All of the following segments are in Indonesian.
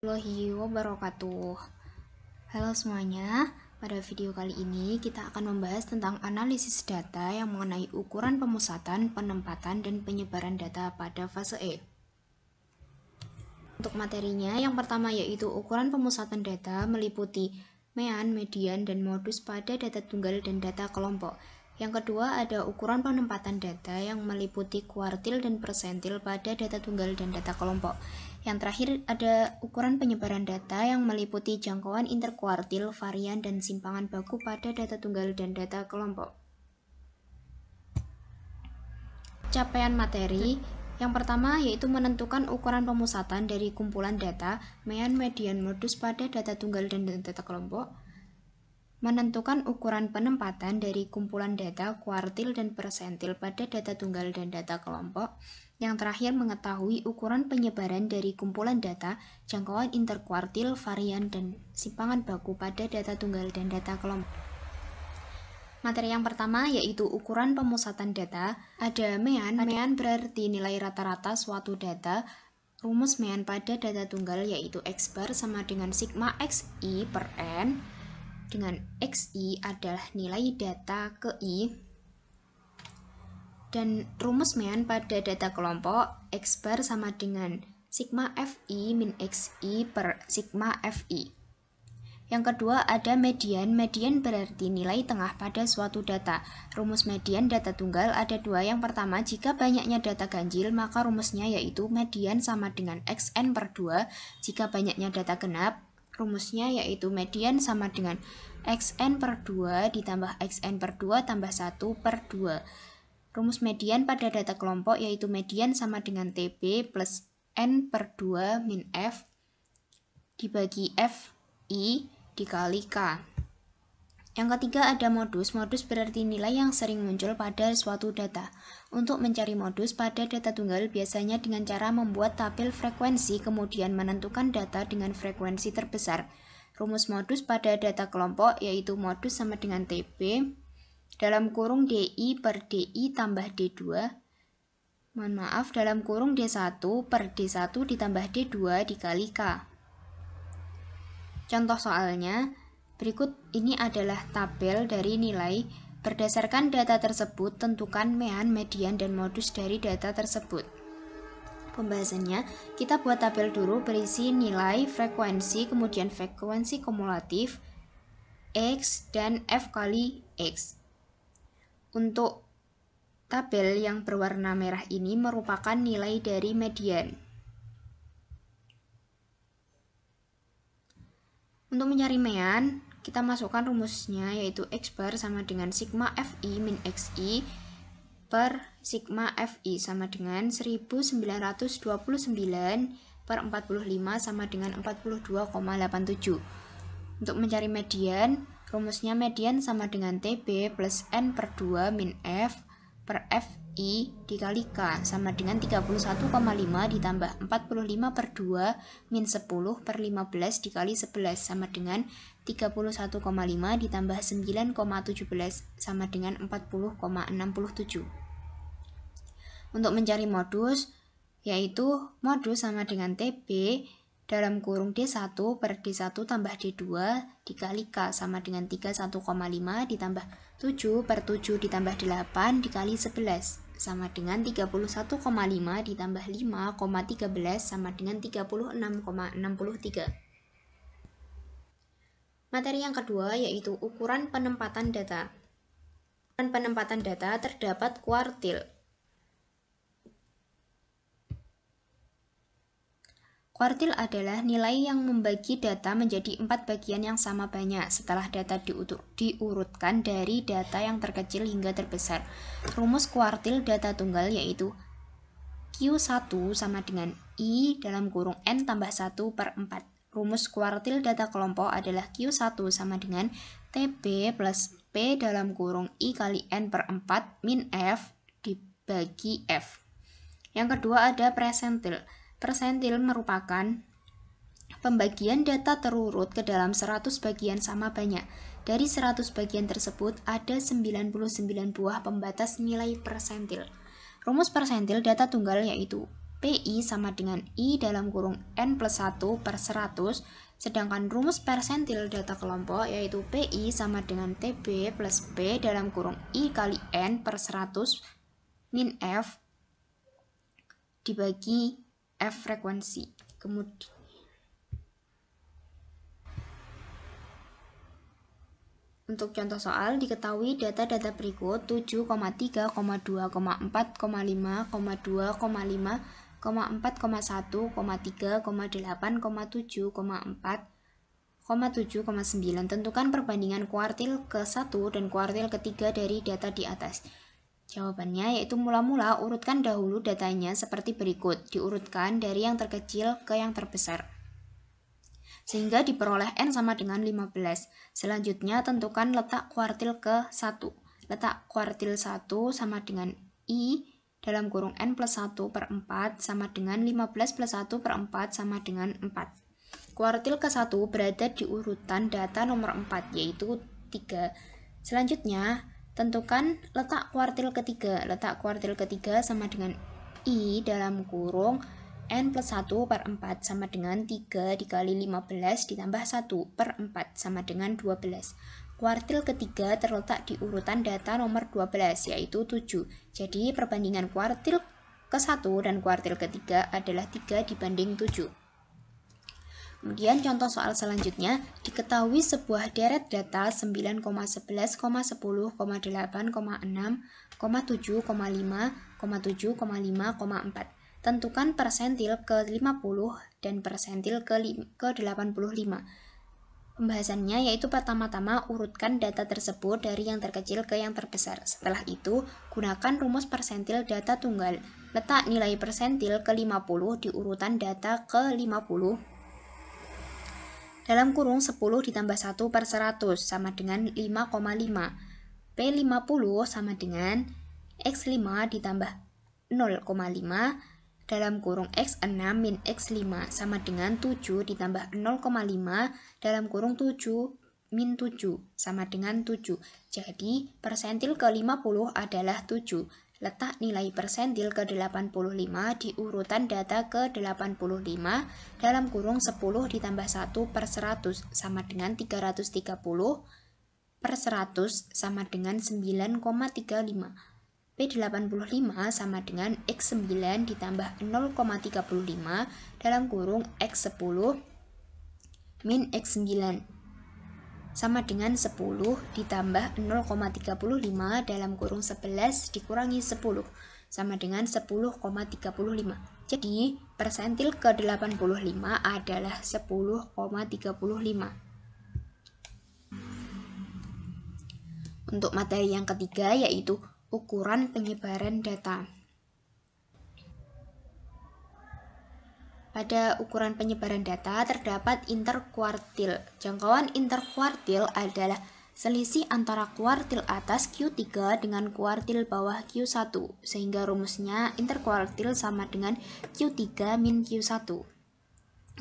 Warahmatullahi wabarakatuh. Halo semuanya, pada video kali ini kita akan membahas tentang analisis data yang mengenai ukuran pemusatan, penempatan, dan penyebaran data pada fase E. Untuk materinya, yang pertama yaitu ukuran pemusatan data meliputi mean, median, dan modus pada data tunggal dan data kelompok. Yang kedua ada ukuran penempatan data yang meliputi kuartil dan persentil pada data tunggal dan data kelompok. Yang terakhir ada ukuran penyebaran data yang meliputi jangkauan interkuartil, varian, dan simpangan baku pada data tunggal dan data kelompok. Capaian materi yang pertama yaitu menentukan ukuran pemusatan dari kumpulan data, mean, median, modus pada data tunggal dan data kelompok. Menentukan ukuran penempatan dari kumpulan data, kuartil, dan persentil pada data tunggal dan data kelompok. Yang terakhir, mengetahui ukuran penyebaran dari kumpulan data, jangkauan interkuartil, varian, dan simpangan baku pada data tunggal dan data kelompok. Materi yang pertama yaitu ukuran pemusatan data. Ada mean. Mean berarti nilai rata-rata suatu data. Rumus mean pada data tunggal yaitu X bar sama dengan sigma XI per N, dengan XI adalah nilai data ke I, dan rumus mean pada data kelompok X bar sama dengan sigma FI min XI per sigma FI. Yang kedua ada median. Median berarti nilai tengah pada suatu data. Rumus median data tunggal ada dua. Yang pertama, jika banyaknya data ganjil, maka rumusnya yaitu median sama dengan XN per 2. Jika banyaknya data genap, rumusnya yaitu median sama dengan XN per 2 ditambah XN per 2 tambah 1 per 2. Rumus median pada data kelompok yaitu median sama dengan TB plus N per 2 min F dibagi FI dikali K. Yang ketiga ada modus. Modus berarti nilai yang sering muncul pada suatu data. Untuk mencari modus pada data tunggal biasanya dengan cara membuat tabel frekuensi kemudian menentukan data dengan frekuensi terbesar. Rumus modus pada data kelompok yaitu modus sama dengan TB dalam kurung DI per DI tambah D2. Dalam kurung D1 per D1 ditambah D2 dikali K. Contoh soalnya, berikut ini adalah tabel dari nilai. Berdasarkan data tersebut, tentukan mean, median, dan modus dari data tersebut. Pembahasannya, kita buat tabel dulu berisi nilai, frekuensi, kemudian frekuensi kumulatif, X, dan F kali X. Untuk tabel yang berwarna merah ini merupakan nilai dari median. Untuk mencari mean, kita masukkan rumusnya yaitu X bar sama dengan sigma FI min XI per sigma FI sama dengan 1929 per 45 sama dengan 42,87. Untuk mencari median, rumusnya median sama dengan TB plus N per 2 min F per FI dikali K sama dengan 31,5 ditambah 45 per 2 min 10 per 15 dikali 11 sama dengan 31,5 ditambah 9,17 sama dengan 40,67. Untuk mencari modus, yaitu modus sama dengan TB dalam kurung D1 per D1 tambah D2 dikali K sama dengan 31,5 ditambah 7 per 7 ditambah 8 dikali 11 sama dengan 31,5 ditambah 5,13 sama dengan 36,63. Materi yang kedua yaitu ukuran penempatan data. Ukuran penempatan data terdapat kuartil. Kuartil adalah nilai yang membagi data menjadi 4 bagian yang sama banyak setelah data diurutkan dari data yang terkecil hingga terbesar. Rumus kuartil data tunggal yaitu Q1 sama dengan I dalam kurung N tambah 1 per 4. Rumus kuartil data kelompok adalah Q1 sama dengan TB plus P dalam kurung I kali N per 4 min F dibagi F. Yang kedua ada persentil. Persentil merupakan pembagian data terurut ke dalam 100 bagian sama banyak. Dari 100 bagian tersebut ada 99 buah pembatas nilai persentil. Rumus persentil data tunggal yaitu PI sama dengan I dalam kurung N plus 1 per 100, sedangkan rumus persentil data kelompok yaitu PI sama dengan TB plus P dalam kurung I kali N per 100 min F dibagi F frekuensi. Kemudian untuk contoh soal, diketahui data-data berikut 7,3, 2,4, 5, 2,5, 4,1, 3,8, 7,9 Tentukan perbandingan kuartil ke-1 dan kuartil ke-3 dari data di atas. Jawabannya yaitu mula-mula urutkan dahulu datanya seperti berikut, diurutkan dari yang terkecil ke yang terbesar, sehingga diperoleh N sama dengan 15. Selanjutnya tentukan letak kuartil ke-1. Letak kuartil 1 sama dengan I dalam kurung N plus 1 per 4 sama dengan 15 plus 1 per 4 sama dengan 4. Kuartil ke-1 berada di urutan data nomor 4 yaitu 3. Selanjutnya tentukan letak kuartil ke-3. Letak kuartil ke-3 sama dengan I dalam kurung N plus 1 per 4 sama dengan 3 dikali 15 ditambah 1 per 4 sama dengan 12. Kuartil ketiga terletak di urutan data nomor 12 yaitu 7. Jadi perbandingan kuartil ke-1 dan kuartil ketiga adalah 3 dibanding 7. Kemudian contoh soal selanjutnya, diketahui sebuah deret data 9,11,10,8,6,7,5, 7,5,4. Tentukan persentil ke-50 dan persentil ke-85. Pembahasannya yaitu pertama-tama urutkan data tersebut dari yang terkecil ke yang terbesar. Setelah itu, gunakan rumus persentil data tunggal. Letak nilai persentil ke-50 di urutan data ke-50 dalam kurung 10 ditambah 1 per 100 sama dengan 5,5. P50 sama dengan X5 ditambah 0,5 dalam kurung X6 min X5 sama dengan 7 ditambah 0,5 dalam kurung 7 min 7 sama dengan 7. Jadi persentil ke-50 adalah 7. Letak nilai persentil ke-85 di urutan data ke-85 dalam kurung 10 ditambah 1 per 100 sama dengan 330 per 100 sama dengan 9,35. P85 sama dengan X9 ditambah 0,35 dalam kurung X10 min X9 sama dengan 10 ditambah 0,35 dalam kurung 11 dikurangi 10 sama dengan 10,35. Jadi persentil ke-85 adalah 10,35. Untuk materi yang ketiga yaitu ukuran penyebaran data. Pada ukuran penyebaran data terdapat interkuartil. Jangkauan interkuartil adalah selisih antara kuartil atas Q3 dengan kuartil bawah Q1, sehingga rumusnya interkuartil sama dengan Q3 min Q1.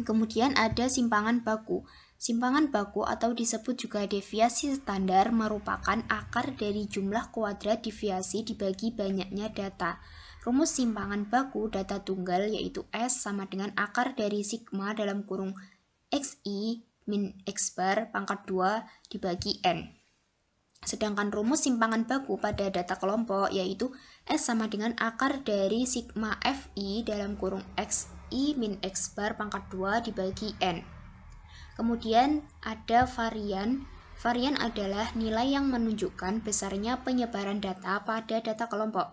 Kemudian ada simpangan baku. Simpangan baku atau disebut juga deviasi standar merupakan akar dari jumlah kuadrat deviasi dibagi banyaknya data. Rumus simpangan baku data tunggal yaitu S sama dengan akar dari sigma dalam kurung XI min X bar pangkat 2 dibagi N. Sedangkan rumus simpangan baku pada data kelompok yaitu S sama dengan akar dari sigma FI dalam kurung XI min X bar pangkat 2 dibagi N. Kemudian ada varian. Varian adalah nilai yang menunjukkan besarnya penyebaran data pada data kelompok.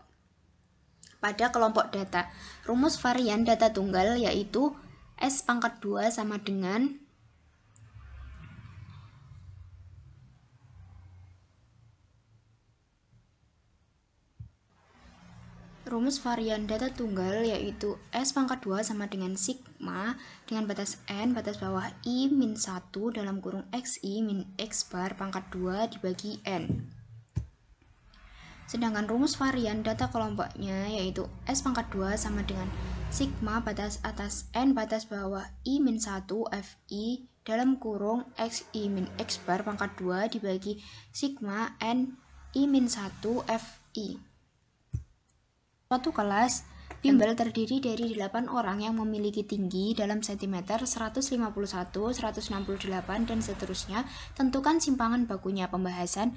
Pada kelompok data, rumus varian data tunggal yaitu S pangkat 2 sama dengan rumus varian data tunggal yaitu S pangkat 2 sama dengan sigma dengan batas N batas bawah I min 1 dalam kurung XI min X bar pangkat 2 dibagi N. Sedangkan rumus varian data kelompoknya yaitu S pangkat 2 sama dengan sigma batas atas N batas bawah I min 1 FI dalam kurung XI min X bar pangkat 2 dibagi sigma N I min 1 FI. Suatu kelas Bimbel terdiri dari 8 orang yang memiliki tinggi dalam cm 151, 168, dan seterusnya. Tentukan simpangan bakunya. Pembahasan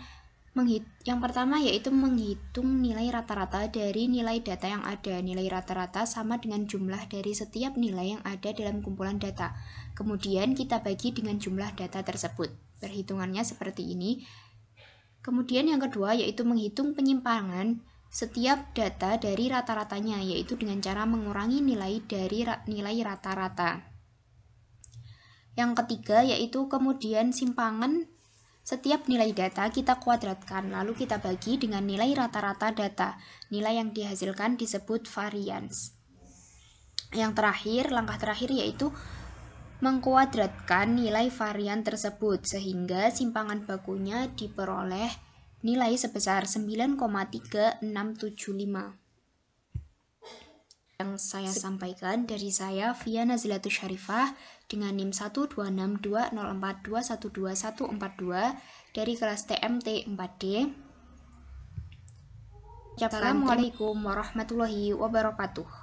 yang pertama yaitu menghitung nilai rata-rata dari nilai data yang ada. Nilai rata-rata sama dengan jumlah dari setiap nilai yang ada dalam kumpulan data. Kemudian kita bagi dengan jumlah data tersebut. Perhitungannya seperti ini. Kemudian yang kedua yaitu menghitung penyimpangan setiap data dari rata-ratanya, yaitu dengan cara mengurangi nilai dari nilai rata-rata. Yang ketiga yaitu kemudian simpangan setiap nilai data kita kuadratkan, lalu kita bagi dengan nilai rata-rata data. Nilai yang dihasilkan disebut varians. Yang terakhir, langkah terakhir yaitu mengkuadratkan nilai varian tersebut sehingga simpangan bakunya diperoleh nilai sebesar 9,3675. Yang saya sampaikan dari saya Via Nazilatus Syarifah dengan NIM 1262042121142 dari kelas TMT 4D. Assalamualaikum warahmatullahi wabarakatuh.